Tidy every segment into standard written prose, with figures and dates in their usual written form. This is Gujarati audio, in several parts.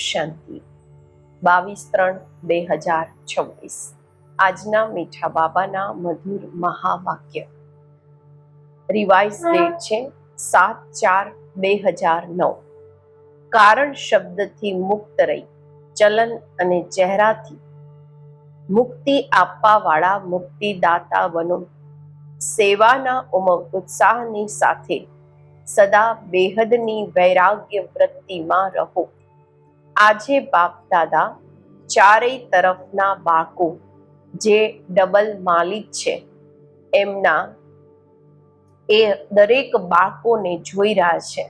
શાંતિ. 22/3/2026 આજના મીઠા બાબાના મધુર મહાવાક્ય. રિવાઇઝ ડેટ છે 7/4/2009. કારણ શબ્દથી મુક્ત રહી ચલન અને ચહેરાથી મુક્તિ આપવા વાળા મુક્તિદાતા બનો. સેવાના ઉમંગ ઉત્સાહની સાથે સદા બેહદની વૈરાગ્ય વૃત્તિમાં રહો. આજે બાપ દાદા ચારેય તરફના બાળકો જે ડબલ માલિક છે એમના એ દરેક બાળકોને જોઈ રહ્યા છે.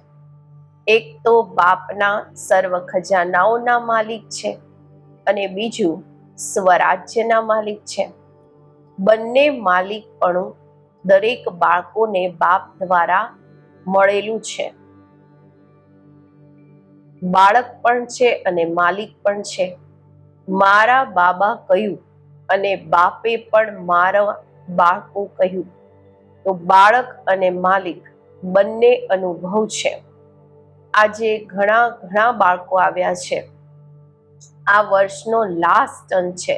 એક તો બાપના સર્વ ખજાનાઓના માલિક છે અને બીજું સ્વરાજ્યના માલિક છે. બંને માલિકપણું દરેક બાળકોને બાપ દ્વારા મળેલું છે. બાળક પણ છે અને માલિક પણ છે. મારા બાબા કહ્યું અને બાપે પણ મારા બાળકો કહ્યું. તો બાળક અને માલિક બંને અનુભવ છે. આજે ઘણા બાળકો આવ્યા છે. આ વર્ષનો લાસ્ટ ટર્ન છે.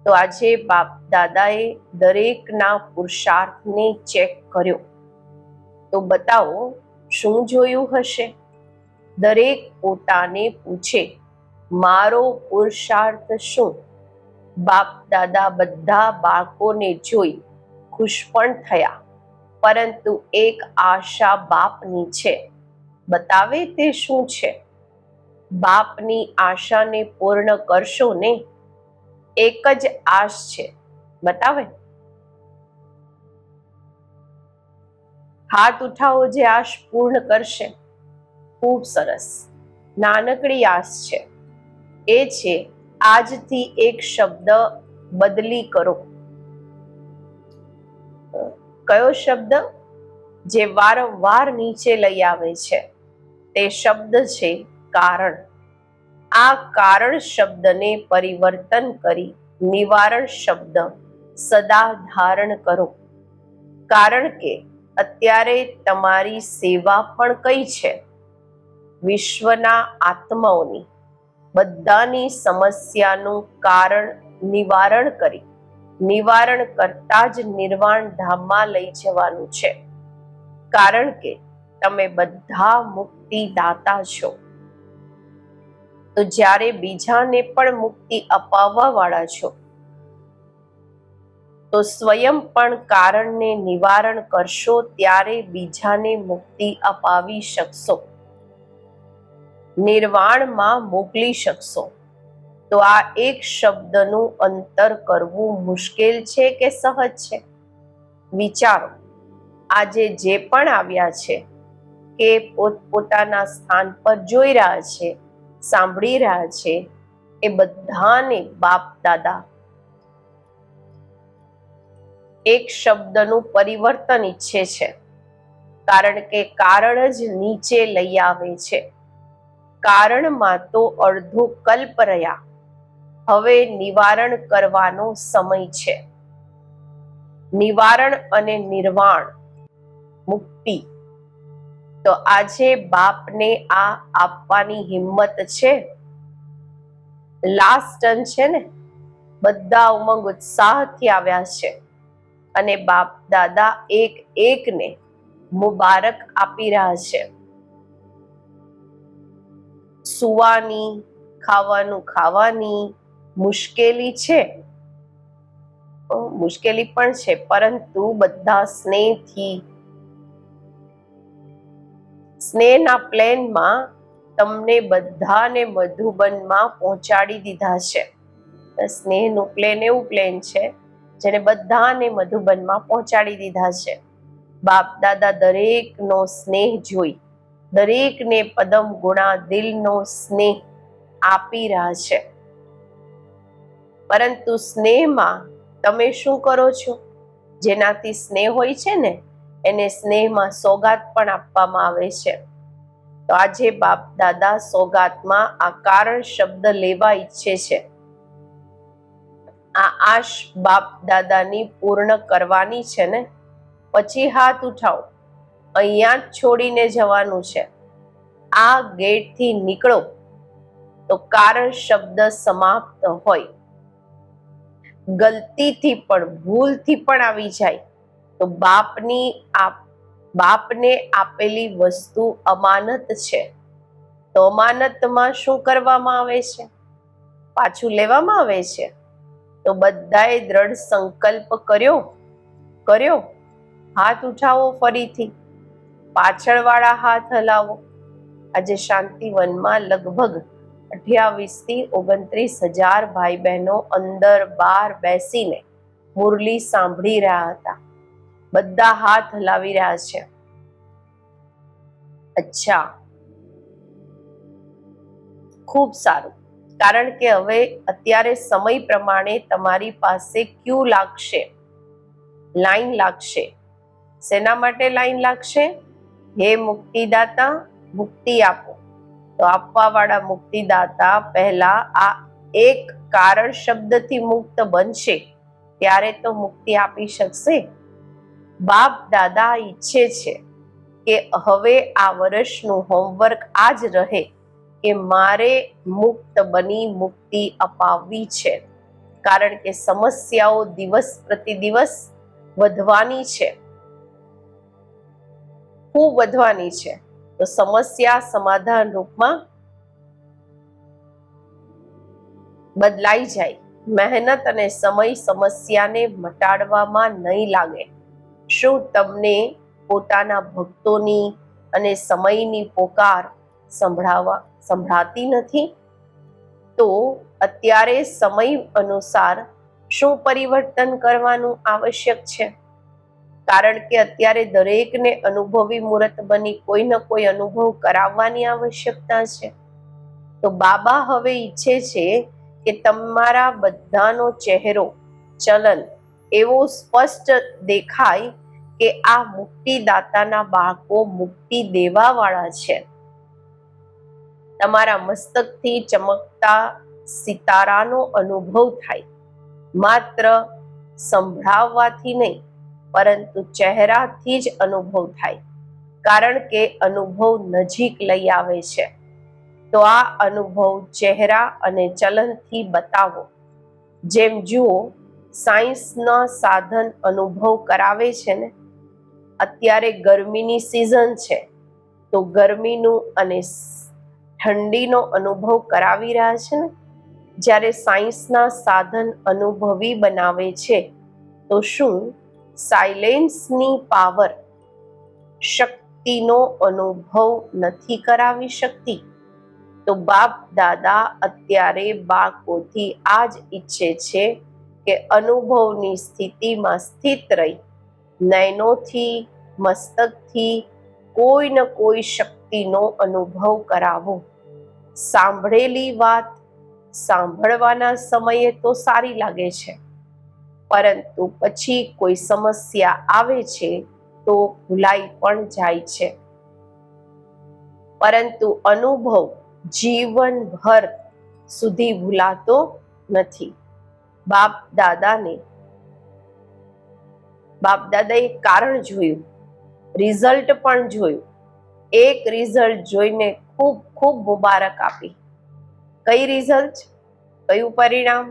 તો આજે બાપ દાદાએ દરેકના પુરુષાર્થને ચેક કર્યો. તો બતાવો શું જોયું હશે? દરેક પોતાને પૂછે મારો પુરુષાર્થ શું? બાપ દાદા બધા બાળકોને જોઈ ખુશ પણ થયા, પરંતુ એક આશા બાપની છે. બતાવે તે શું છે? બાપની આશાને પૂર્ણ કરશો ને? એક જ આશ છે. બતાવે? હાથ ઉઠાવો જે આશ પૂર્ણ કરશે. ખૂબ સરસ. નાનકડી આશ છે. એ છે આજથી એક શબ્દ બદલી કરો. કયો શબ્દ? જે વારંવાર નીચે લઈ આવે છે તે શબ્દ છે કારણ. આ કારણ શબ્દને પરિવર્તન કરી નિવારણ શબ્દ સદા ધારણ કરો. કારણ કે અત્યારે તમારી સેવા પણ કઈ છે? વિશ્વના આત્માઓની બધાની સમસ્યાનું કારણ નિવારણ કરી નિવારણ કરતા જ નિર્વાણ ધામમાં લઈ જવાનું છે. કારણ કે તમે બધા મુક્તિદાતા છો. તો જ્યારે બીજાને પણ મુક્તિ અપાવવા વાળા છો તો સ્વયં પણ કારણને નિવારણ કરશો ત્યારે બીજાને મુક્તિ અપાવી શકશો, નિર્વાણમાં મોકલી શકશો. તો આ એક શબ્દનું અંતર કરવું મુશ્કેલ છે કે સહજ છે? વિચારો. આજે જે પણ આવ્યા છે કે પોતપોતાના સ્થાન પર જોઈ રહ્યા છે, સાંભળી રહ્યા છે, એ બધાને બાપ દાદા એક શબ્દનું પરિવર્તન ઈચ્છે છે. કારણ કે કારણ જ નીચે લઈ આવે છે. કારણમાં તો અડધો કલ્પ રહ્યા. હવે નિવારણ કરવાનો સમય છે. નિવારણ અને નિર્વાણ, મુક્તિ. તો આજે બાપને આ આપવાની હિંમત છે. લાસ્ટ ટર્ન છે ને? બધા ઉમંગ ઉત્સાહથી આવ્યા છે અને બાપ દાદા એક એકને મુબારક આપી રહ્યા છે. સુવાની, ખાવાની મુશ્કેલી છે. મુશ્કેલી પણ છે, પરંતુ બધા સ્નેહના પ્લેનમાં તમને બધાને મધુબનમાં પહોંચાડી દીધા છે. સ્નેહનું પ્લેન એવું પ્લેન છે જેને બધાને મધુબનમાં પહોંચાડી દીધા છે. બાપ દાદા દરેકનો સ્નેહ જોઈ દરેકને પદમ ગુણા દિલનો સ્નેહ આપી રહ્યા છે. પરંતુ સ્નેહમાં તમે શું કરો છો? જેનાથી સ્નેહ હોય છે ને એને સ્નેહમાં સોગાત પણ આપવામાં આવે છે. તો આજે બાપ દાદા સોગાતમાં આ કારણ શબ્દ લેવા ઈચ્છે છે. આ આશ બાપ દાદાની પૂર્ણ કરવાની છે ને? પછી હાથ ઉઠાવો. અહીંયા જ છોડીને જવાનું છે. આ ગેટથી નીકળો તો કારણ શબ્દ સમાપ્ત હોય, ગલતીથી પણ ભૂલથી પણ આવી જાય તો બાપને આપેલી વસ્તુ અમાનત છે, તો અમાનતમાં શું કરવામાં આવે છે? પાછું લેવામાં આવે છે. તો બધાએ દ્રઢ સંકલ્પ કર્યો. હાથ ઉઠાવો, ફરીથી પાછળવાળા હાથ હલાવો. આજે શાંતિવનમાં લગભગ 28 થી 29,000 ભાઈ બહેનો અંદર બહાર બેસીને મુરલી સાંભળી રહ્યા હતા. બધા હાથ હલાવી રહ્યા છે. અચ્છા, ખૂબ સારું. કારણ કે હવે અત્યારે સમય પ્રમાણે તમારી પાસે ક્યુ લાગશે, લાઈન લાગશે. શેના માટે લાઈન લાગશે? હે મુક્તિદાતા, મુક્તિ આપો. તો આપવા વાળા મુક્તિદાતા પહેલા આ એક કારણ શબ્દથી મુક્ત બનશે ત્યારે તો મુક્તિ આપી શકશે. બાપ દાદા ઈચ્છે છે કે હવે આ વર્ષનું હોમવર્ક આ જ રહે કે મારે મુક્ત બની મુક્તિ અપાવવી છે. કારણ કે સમસ્યાઓ દિવસ પ્રતિ દિવસ વધવાની છે, ખૂબ વધવાની છે. તો સમસ્યા સમાધાન રૂપમાં બદલાઈ જાય. મહેનત અને સમય સમસ્યાને મટાડવામાં નહીં લાગે. શું તમને પોતાના ભક્તોની અને સમયની પોકાર સંભળાતી નથી? તો અત્યારે સમય અનુસાર શું પરિવર્તન કરવાનું આવશ્યક છે? કારણ કે અત્યારે દરેકને અનુભવી મૂર્ત બની કોઈ ન કોઈ અનુભવ કરાવવાની આવશ્યકતા છે. તો બાબા હવે ઈચ્છે છે કે તમારા બધાનો ચહેરો, ચલન એવો સ્પષ્ટ દેખાય કે આ મુક્તિદાતાના બાળકો મુક્તિ દેવા વાળા છે. તમારા મસ્તકથી ચમકતા સિતારાનો અનુભવ થાય. માત્ર સંભળાવવાથી નહીં, પરંતુ ચહેરાથી જ અનુભવ થાય. કારણ કે અનુભવ નજીક લઈ આવે છે. તો આ અનુભવ ચહેરા અને ચલનથી બતાવો. જેમ જુઓ, સાયન્સના સાધન અનુભવ કરાવે છે ને. અત્યારે ગરમીની સિઝન છે તો ગરમીનું અને ઠંડીનો અનુભવ કરાવી રહ્યા છે ને. જ્યારે સાયન્સના સાધન અનુભવી બનાવે છે તો શું સાયલેન્સની પાવર, શક્તિનો અનુભવ નથી કરાવી શકતી? તો બાપ દાદા અત્યારે બાળકોથી આ જ ઈચ્છે છે કે અનુભવની સ્થિતિમાં સ્થિત રહી નયનોથી, મસ્તકથી કોઈ ન કોઈ શક્તિનો અનુભવ કરાવો. સાંભળેલી વાત સાંભળવાના સમયે તો સારી લાગે છે, પરંતુ પછી કોઈ સમસ્યા આવે છે તો ભૂલાઈ પણ જાય છે. પરંતુ અનુભવ જીવનભર સુધી ભૂલાતો નથી. બાપ દાદાએ કારણ જોયું, રિઝલ્ટ પણ જોયું. એક રિઝલ્ટ જોઈને ખૂબ ખૂબ મુબારક આપી. કઈ રિઝલ્ટ, કયું પરિણામ?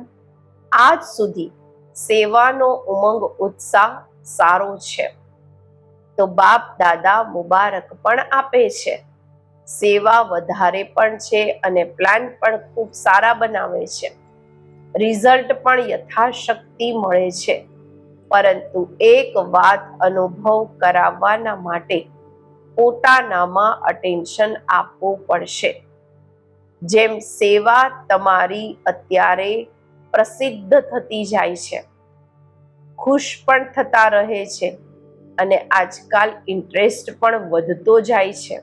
આજ સુધી સેવાનો ઉમંગ, ઉત્સાહ સારો છે. તો બાપ દાદા મુબારક પણ આપે છે. સેવા વધારે પણ છે અને પ્લાન પણ ખૂબ સારા બનાવે છે. રિઝલ્ટ પણ યથાશક્તિ મળે છે. પરંતુ એક વાત અનુભવ કરાવવાના માટે પોતાનામાં અટેન્શન આપવું પડશે. જેમ સેવા તમારી અત્યારે પ્રસિદ્ધ થતી જાય છે, ખુશ પણ થતા રહે છે અને આજકાલ ઇન્ટરેસ્ટ પણ વધતો જાય છે.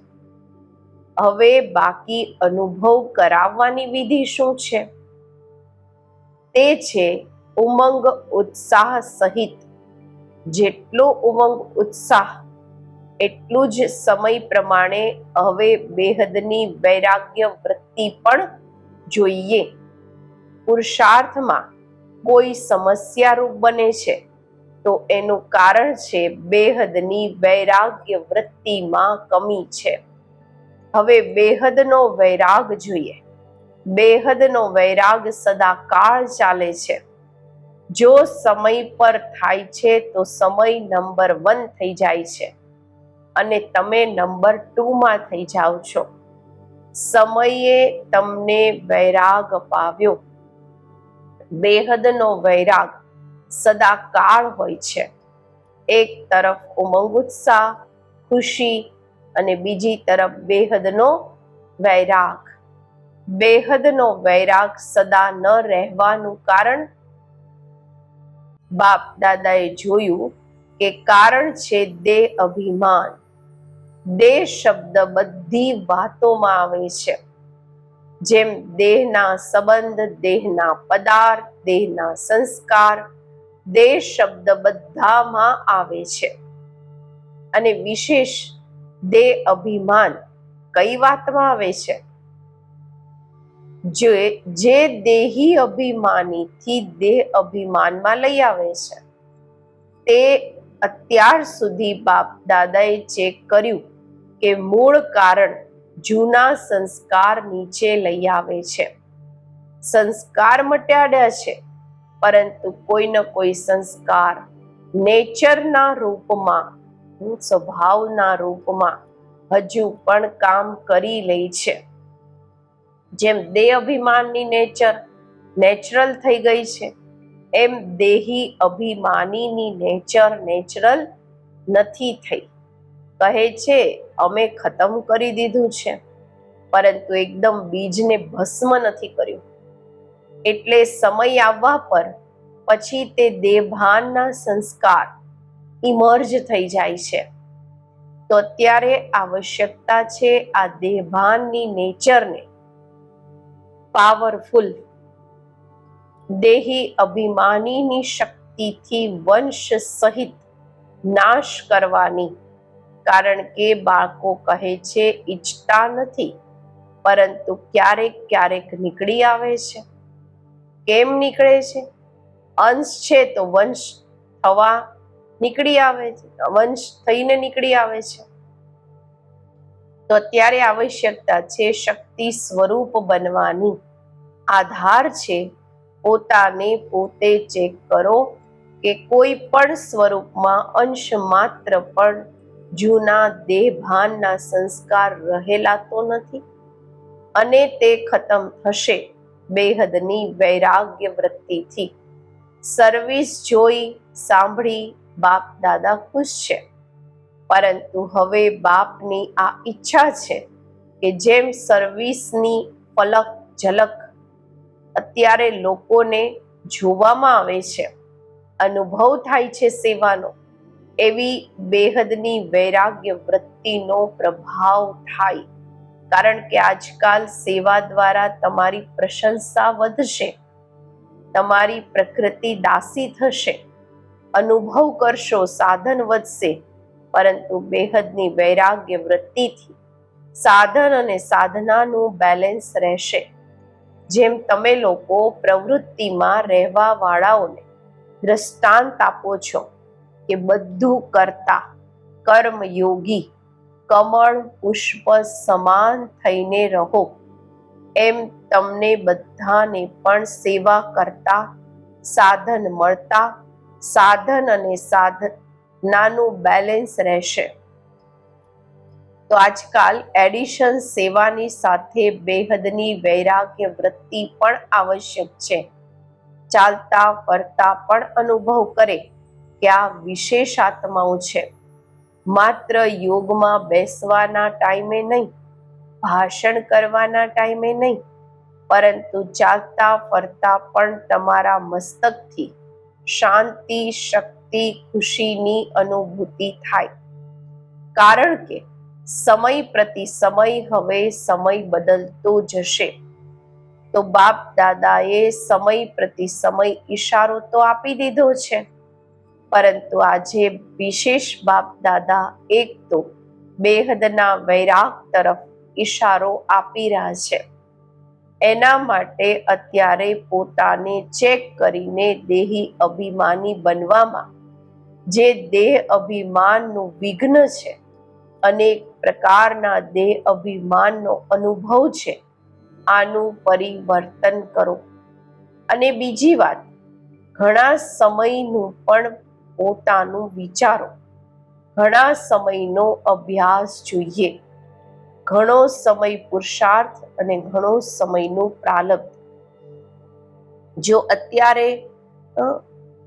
હવે બાકી અનુભવ કરાવવાની વિધિ શું છે? તે છે ઉમંગ ઉત્સાહ સહિત. જેટલો ઉમંગ ઉત્સાહ એટલું જ સમય પ્રમાણે હવે બેહદની વૈરાગ્ય વૃત્તિ પણ જોઈએ. પુરુષાર્થમાં કોઈ સમસ્યારૂપ બને છે તો એનું કારણ છે બેહદની વૈરાગ્ય વૃત્તિમાં કમી છે. હવે બેહદનો વૈરાગ જોઈએ. બેહદનો વૈરાગ સદાકાળ ચાલે છે. જો સમય પર થાય છે તો સમય નંબર 1 થઈ જાય છે અને તમે નંબર 2 માં થઈ જાઓ છો. સમયે તમને વૈરાગ અપાવ્યો. બેહદનો વૈરાગ સદાકાળ હોય છે. એક તરફ ઉમંગ ઉત્સાહ, ખુશી અને બીજી તરફ બેહદનો વૈરાગ. બેહદનો વૈરાગ સદા ન રહેવાનું કારણ બાપ દાદાએ જોયું કે કારણ છે દેહ અભિમાન. દેહ શબ્દ બધી વાતોમાં આવે છે. જેમ દેહના સંબંધ, દેહના પદાર્થ, દેહના સંસ્કાર, દેહ શબ્દ બધામાં આવે છે. અને વિશેષ દેહ અભિમાન કઈ વાતમાં આવે છે? જે દેહી અભિમાનીથી દેહ અભિમાનમાં લઈ આવે છે. તે અત્યાર સુધી બાપ દાદાએ ચેક કર્યું કે મૂળ કારણ જૂના સંસ્કાર નીચે લઈ આવે છે. સંસ્કાર મટાડ્યા છે, પરંતુ કોઈનો કોઈ સંસ્કાર નેચરના રૂપમાં, સ્વભાવના રૂપમાં હજુ પણ કામ કરી લે છે. જેમ દેહ અભિમાનની નેચરલ થઈ ગઈ છે, એમ દેહી અભિમાનીની નેચર નેચરલ નથી થઈ. કહે છે અમે ખતમ કરી દીધું છે, પરંતુ એકદમ બીજને ભસ્મ નથી કર્યું. એટલે સમય આવવા પર પછી તે દેહભાનના સંસ્કાર ઇમર્જ થઈ જાય છે. તો અત્યારે આવશ્યકતા છે આ દેહભાનની નેચરને પાવરફુલ દેહી અભિમાનીની શક્તિથી વંશ સહિત નાશ કરવાની. કારણ કે બાળકો કહે છે ઈચ્છતા નથી, પરંતુ ક્યારેક ક્યારેક નીકળી આવે છે. કેમ નીકળે છે? અંશ છે તો વંશ થવા નીકળી આવે છે, વંશ થઈને નીકળી આવે છે. તો અત્યારે આવશ્યકતા છે શક્તિ સ્વરૂપ બનવાની. આધાર છે પોતાને પોતે ચેક કરો કે કોઈ પણ સ્વરૂપમાં અંશ માત્ર પણ જૂના દેહભાનના સંસ્કાર રહેલા તો નથી, અને તે ખતમ થશે બેહદની વૈરાગ્ય વૃત્તિથી. સર્વિસ જોઈ સાંભળી બાપ દાદા ખુશ છે, પરંતુ હવે બાપની આ ઈચ્છા છે કે જેમ સર્વિસની પલક ઝલક અત્યારે લોકોને જોવામાં આવે છે, અનુભવ થાય છે સેવાનો, એવી બેહદની વૈરાગ્ય વૃત્તિનો પ્રભાવ થાય. કારણ કે આજકાલ સેવા દ્વારા તમારી પ્રશંસા વધશે, તમારી પ્રકૃતિ દાસી થશે, અનુભવ કરશો, સાધન વધશે. પરંતુ બેહદની વૈરાગ્ય વૃત્તિથી સાધન અને સાધનાનું બેલેન્સ રહેશે. જેમ તમે લોકો પ્રવૃત્તિમાં રહેવા વાળાઓને દ્રષ્ટાંત આપો છો કે બધું કરતા કર્મયોગી કમળ પુષ્પ સમાન થઈને રહો, એમ તમને બધાને પણ સેવા કરતા સાધન મળતા સાધન અને સાધનાનું બેલેન્સ રહેશે. તો આજકાલ એડિશન સેવાની સાથે બેહદની વૈરાગ્ય વૃત્તિ પણ આવશ્યક છે. ચાલતા ફરતા પણ અનુભવ કરે કે આ વિશેષ આત્માઓ છે. માત્ર યોગમાં બેસવાના ટાઈમે નહીં, ભાષણ કરવાના ટાઈમે નહીં, પરંતુ ચાલતા ફરતા પણ તમારા મસ્તકથી શાંતિ, શક્તિ, ખુશીની અનુભૂતિ થાય. કારણ કે સમય પ્રતિ સમય હવે સમય બદલતો જશે. તો બાપ દાદાએ સમય પ્રતિ સમય ઈશારો તો આપી દીધો છે, પરંતુ આજે વિશેષ બાપ દાદા એક તો બેહદના વૈરાગ તરફ ઈશારો આપી રહ્યા છે. એના માટે અત્યારે પોતાને ચેક કરીને દેહી અભિમાની બનવામાં જે દેહ અભિમાનનું વિઘ્ન છે, અનેક પ્રકારના દેહ અભિમાનનો અનુભવ છે, આનું પરિવર્તન કરો. અને બીજી વાત, ઘણા સમયનું પણ પોતાનું વિચારો. ઘણા સમયનો અભ્યાસ જોઈએ, ઘણો સમય પુરુષાર્થ અને ઘણો સમયનું પ્રારબ્ધ. જો અત્યારે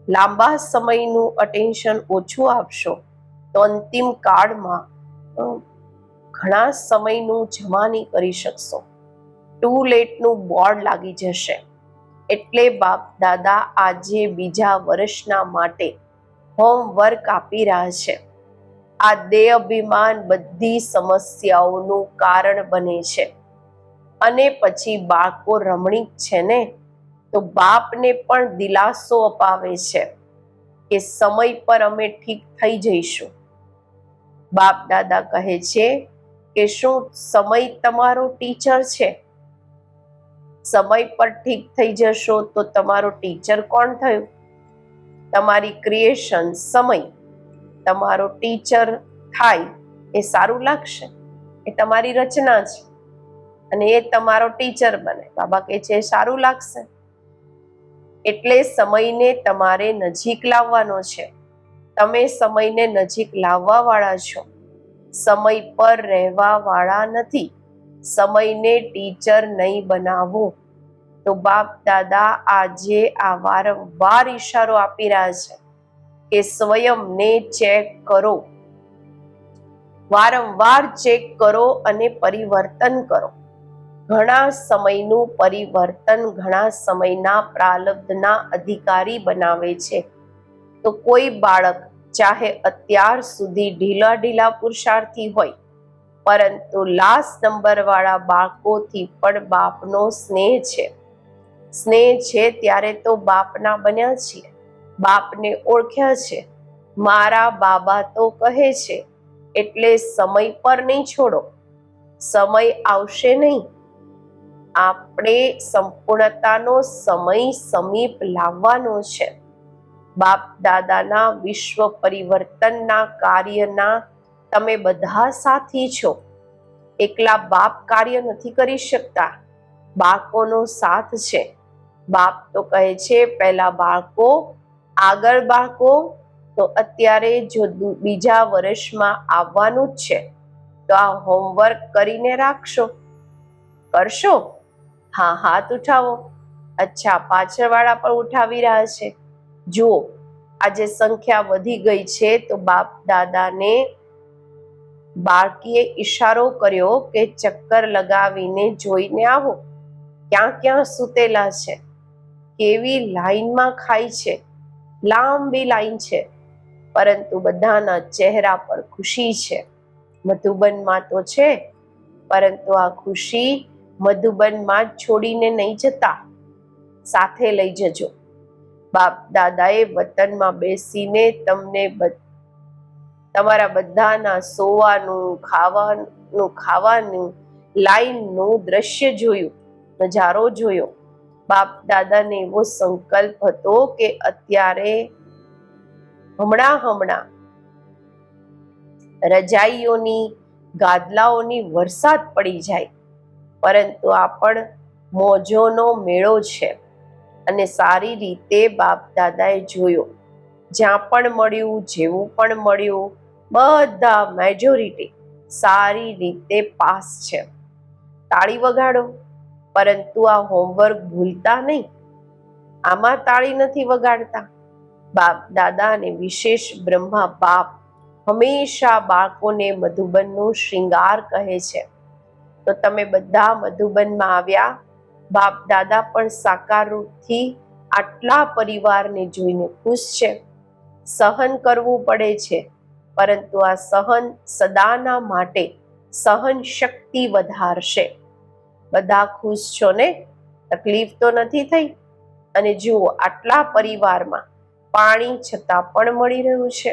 લાંબા સમયનું અટેન્શન ઓછું આપશો તો અંતિમ કાળમાં ઘણા સમયનું જમા નહીં કરી શકશો. ટુ લેટનું બોર્ડ લાગી જશે. એટલે બાપ દાદા આજે બીજા વર્ષના માટે હોમવર્ક આપી રહ્યા છે. આ દેહ અભિમાન બધી સમસ્યાઓનું કારણ બને છે. અને પછી બાળકો રમણીક છે ને, તો બાપને પણ દિલાસો અપાવે છે કે સમય પર અમે ઠીક થઈ જઈશું. બાપ દાદા કહે છે કે શું સમય તમારો ટીચર છે? સમય પર ઠીક થઈ જશો તો તમારો ટીચર કોણ થયું? તમારી ક્રિએશન સમય તમારો ટીચર થાય એ સારું લાગશે? એ તમારી રચના છે અને એ તમારો ટીચર બને, બાબા કહે છે સારું લાગશે? એટલે સમયને તમારે નજીક લાવવાનો છે. તમે સમયને નજીક લાવવા વાળા છો, સમય પર રહેવા વાળા નથી. સમયને ટીચર નહીં બનાવો. તો બાપ દાદા આજે આ વારંવાર ઈશારો આપી રહ્યા છે કે સ્વયંને ચેક કરો, વારંવાર ચેક કરો અને પરિવર્તન કરો. ઘણા સમયનું પરિવર્તન ઘણા સમયના પ્રારબ્ધના અધિકારી બનાવે છે. તો કોઈ બાળક ચાહે અત્યાર સુધી ઢીલા પુરુષાર્થી હોય, પરંતુ લાસ્ટ નંબર વાળા બાળકોથી પણ બાપનો સ્નેહ છે. સ્નેહ છે ત્યારે તો બાપના બન્યા છીએ, બાપને ઓળખ્યા છે. મારા બાબા તો કહે છે એટલે સમય પર નહીં છોડો. સમય આવશે નહીં, આપણે સંપૂર્ણતાનો સમય સમીપ લાવવાનો છે. બાપ દાદાના વિશ્વ પરિવર્તનના કાર્યના તમે બધા સાથી છો. એકલા બાપ કાર્ય નથી કરી શકતા, બાળકોનો સાથ છે. બાપ તો કહે છે પહેલા બાળકો, આગળ બાળકો. તો અત્યારે જો બીજા વર્ષમાં આવવાનું જ છે તો આ હોમવર્ક કરીને રાખશો. કરશો? હા, હાથ ઉઠાવો. અચ્છા, પાછળવાળા પણ ઉઠાવી રહ્યા છે. જુઓ, આજે સંખ્યા વધી ગઈ છે તો બાપ દાદાને બાળકીએ ઈશારો કર્યો કે ચક્કર લગાવીને જોઈને આવો, ક્યાં ક્યાં સૂતેલા છે, કેવી લાઈનમાં ખાય છે. લાંબી લાઈન છે, પરંતુ બધાના ચહેરા પર ખુશી છે. મધુબનમાં તો છે, પરંતુ આ ખુશી મધુબનમાં છોડીને નહીં જતા, સાથે લઈ જજો. બાપ દાદાએ વતનમાં બેસીને તમને તમારા બધાના સોવાનું, ખાવાનું, લાઈનનું દ્રશ્ય જોયું, નજારો જોયો. બાપ દાદાને એવો સંકલ્પ હતો કે અત્યારે હમણાં રજાઈઓની, ગાદલાઓની વરસાદ પડી જાય, પરંતુ આ પણ મોજોનો મેળો છે. અને સારી રીતે બાપ દાદાએ જોયો, જ્યાં પણ મળ્યું, જેવું પણ મળ્યું, બધા મેજોરિટી સારી રીતે પાસ છે. તાળી વગાડો, પરંતુ આ હોમવર્ક ભૂલતા નહીં. આમાં તાળી નથી વગાડતા. બાપ દાદા અને વિશેષ બ્રહ્મા બાપ હંમેશા બાળકોને મધુબનનો શૃંગાર કહે છે. તો તમે બધા મધુબનમાં આવ્યા. બાપ દાદા પણ સાકાર રૂપથી આટલા પરિવારને જોઈને ખુશ છે. સહન કરવું પડે છે, પરંતુ આ સહન સદાના માટે સહન શક્તિ વધારશે. બધા ખુશ છો ને? તકલીફ તો નથી થઈ? અને જુઓ, આટલા પરિવારમાં પાણી છતાં પણ મળી રહ્યું છે.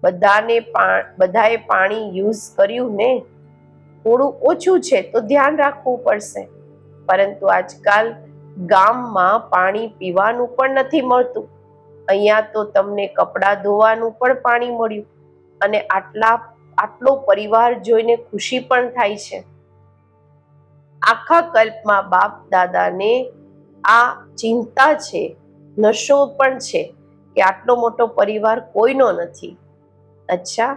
બધાએ પાણી યુઝ કર્યું ને? થોડું ઓછું છે તો ધ્યાન રાખવું પડશે, પરંતુ આજકાલ ગામમાં પાણી પીવાનું પણ નથી મળતું. અહીંયા તો તમને કપડાં ધોવાનું પણ પાણી મળ્યું, અને આટલો પરિવાર જોઈને ખુશી પણ થાય છે. આખા કલ્પમાં બાપ દાદાને આ ચિંતા છે, નશો પણ છે કે આટલો મોટો પરિવાર કોઈનો નથી. અચ્છા,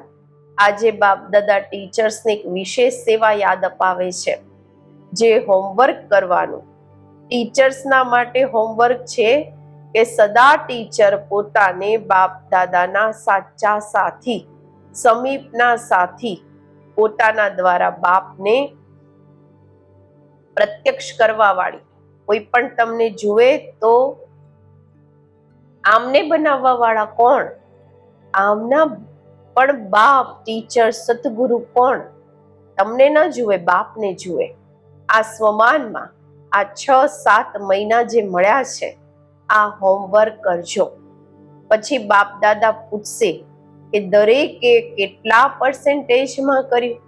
આજે બાપ દાદા ટીચર્સને એક વિશેષ સેવા યાદ અપાવે છે, જે હોમવર્ક કરવાનું. ટીચર્સના માટે હોમવર્ક છે કે સદા ટીચર પોતાને બાપ દાદાના સાચા સાથી, સમીપના સાથી, પોતાના દ્વારા બાપને પ્રત્યક્ષ કરવા વાળી. કોઈ પણ તમને જુએ તો આમને બનાવવા વાળા કોણ? આમના પણ બાપ, ટીચર, સતગુરુ કોણ? તમને ન જુએ, બાપને જુએ. આ સ્વમાનમાં આ 6-7 મહિના જે મળ્યા છે, આ હોમવર્ક કરજો. પછી બાપ દાદા પૂછશે કે દરેકે કેટલા પર્સેન્ટેજમાં કર્યું.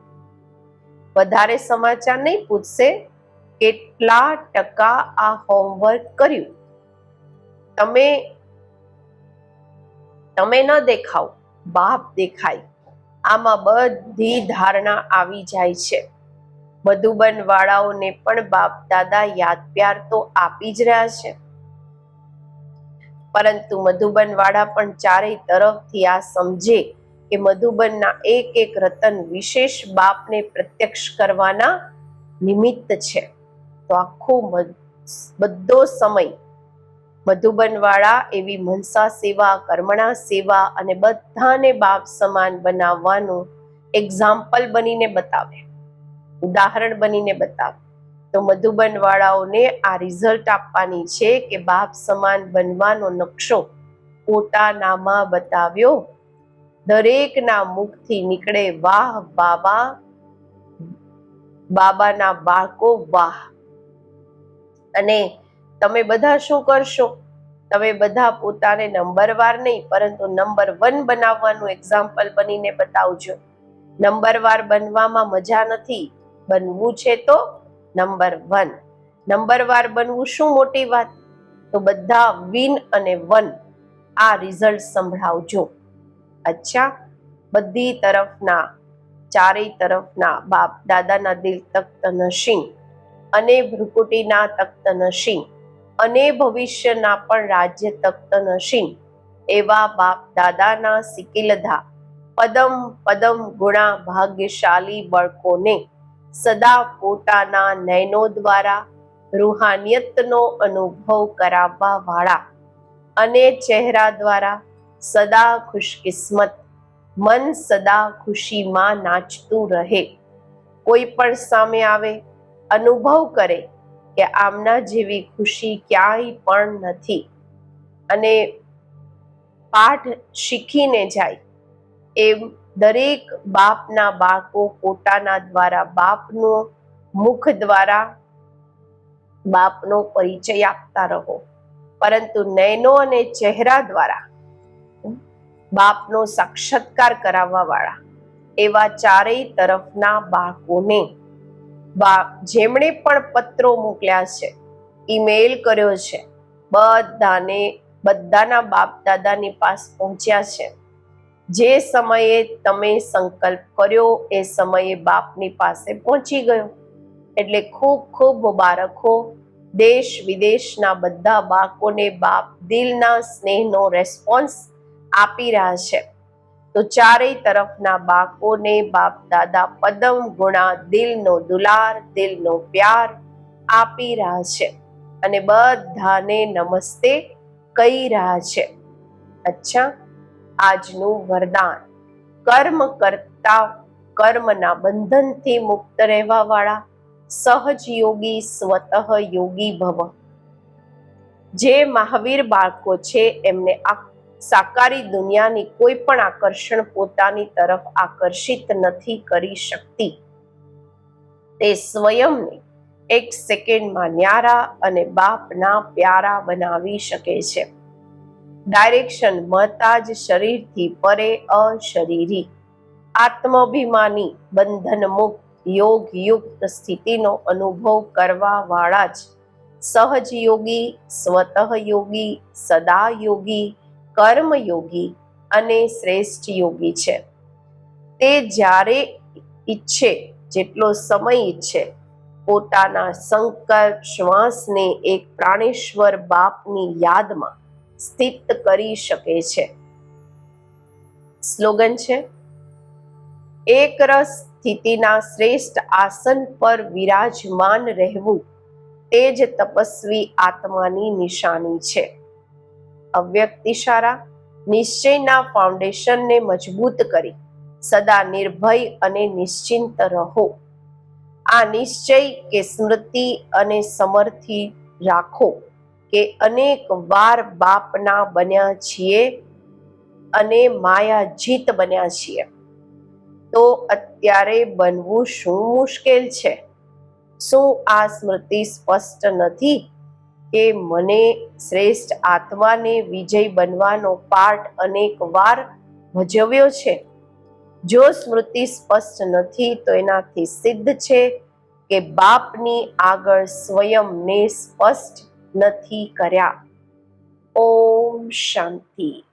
વધારે સમાચાર નહીં પૂછશે, કેટલા ટકા આ હોમવર્ક કર્યું. તમે ન દેખાવ, બાપ દેખાય. આમાં બધી ધારણા આવી જાય છે. મધુબન વાળાઓને પણ બાપ દાદા યાદ પ્યાર તો આપી જ રહ્યા છે, પરંતુ મધુબન વાળા પણ ચારેય તરફથી આ સમજે કે મધુબનના એક એક રતન વિશેષ બાપને પ્રત્યક્ષ કરવાના નિમિત્ત છે. તો આખો બધો સમય મધુબન વાળા એવી મનસા સેવા, કર્મણા સેવા અને બધાને બાપ સમાન બનાવવાનું એક્ઝામ્પલ બનીને બતાવે, ઉદાહરણ બનીને બતાવે. તો મધુબન વાળાઓને આ રિઝલ્ટ આપવાની છે કે બાપ સમાન બનવાનો નકશો પોતાનામાં બતાવ્યો. દરેકના મુખથી નીકળે વાહ બાબા, બાબાના બાળકો વાહ. અને તમે બધા શું કરશો? તમે બધા પોતાને નંબરવાર નહીં, પરંતુ નંબર 1 બનાવવાનું એક્ઝામ્પલ બનીને બતાવજો. નંબરવાર બનવામાં મજા નથી, બનવું છે તો નંબર 1. નંબરવાર બનવું શું મોટી વાત? તો બધા વિન અને 1 આ રિઝલ્ટ સંભળાવજો. અચ્છા, બધી તરફના, ચારેય તરફના બાપ દાદાના દિલ તખ્ત નશીન અને ભ્રુકુટીના તખ્ત નશીન અને ભવિષ્યના પણ રાજ્ય તખ્ત નશીન એવા બાપ દાદાના સિકિલધા પદમ પદમ ગુણા ભાગ્યશાળી બાળકોને સદા પોતાના નયનો દ્વારા રૂહાનિયતનો અનુભવ કરાવવા વાળા અને ચહેરા દ્વારા સદા ખુશકિસ્મત, મન સદા ખુશીમાં નાચતું રહે. કોઈ પણ સામે આવે, અનુભવ કરે કે આમના જેવી ખુશી ક્યાંય પણ નથી, અને પાઠ શીખીને જાય. એમ દરેક બાપના બાળકો પોતાના દ્વારા બાપનો મુખ દ્વારા બાપનો પરિચય આપતા રહો, પરંતુ નયનો અને ચહેરા દ્વારા બાપનો સાક્ષાત્કાર કરાવવા વાળા એવા ચારેય તરફના બાળકોને, જેમણે પણ પત્રો મોકલ્યા છે, ઈમેલ કર્યો છે, બધાના બાપ દાદાની પાસ પહોંચ્યા છે. જે સમયે તમે સંકલ્પ કર્યો એ સમયે બાપની પાસે પહોંચી ગયો. એટલે ખૂબ ખૂબ મુબારક હો. દેશ વિદેશના બધા બાળકોને બાપ દિલના સ્નેહનો રેસ્પોન્સ આપી રહ્યા છે. તો ચારેય તરફના બાળકોને બાપ દાદા પદમ ગુણા દિલનો દુલાર, દિલનો પ્યાર આપી રહ્યા છે અને બધાને નમસ્તે કહી રહ્યા છે. અચ્છા, આજનું વરદાન: કર્મ કરતા કર્મના બંધનથી મુક્ત રહેવા વાળા સહજ યોગી સ્વતઃ યોગી ભવ. જે મહાવીર બાળકો છે એમને સાકારી દુનિયાની કોઈ પણ આકર્ષણ પોતાની તરફ આકર્ષિત નથી કરી શકતી. તે સ્વયંને 1 સેકન્ડમાં ન્યારા અને બાપના પ્યારા બનાવી શકે છે. ડાયરેક્શન મળતા જ શરીરથી પરે અશરીરી, આત્માભિમાની, બંધન મુક્ત, યોગ યુક્ત સ્થિતિનો અનુભવ કરવા વાળા જ સહજ યોગી, સ્વતઃ યોગી, સદા યોગી, કર્મયોગી અને શ્રેષ્ઠ યોગી છે. તે જ્યારે ઈચ્છે, જેટલો સમય ઈચ્છે પોતાના સંકલ્પ શ્વાસને એક પ્રાણેશ્વર બાપની યાદમાં સ્થિત કરી શકે છે. સ્લોગન છે, એક રસ સ્થિતિના શ્રેષ્ઠ આસન પર વિરાજમાન રહેવું તે જ તપસ્વી આત્માની નિશાની છે. અવ્યક્ત ઇશારા, નિશ્ચયના ફાઉન્ડેશનને મજબૂત કરી સદા નિર્ભય અને નિશ્ચિંત રહો. આ નિશ્ચય કે સ્મૃતિ અને સમર્થી રાખો કે અનેક વાર બાપના બન્યા છીએ અને માયાજીત બન્યા છીએ. તો અત્યારે બનવું શું મુશ્કેલ છે? શું આ સ્મૃતિ સ્પષ્ટ નથી કે મને શ્રેષ્ઠ આત્માને વિજય બનવાનો પાઠ અનેક વાર ભજવ્યો છે? જો સ્મૃતિ સ્પષ્ટ નથી તો એનાથી સિદ્ધ છે કે બાપની આગળ સ્વયંને સ્પષ્ટ નથી કર્યા. ઓમ શાંતિ.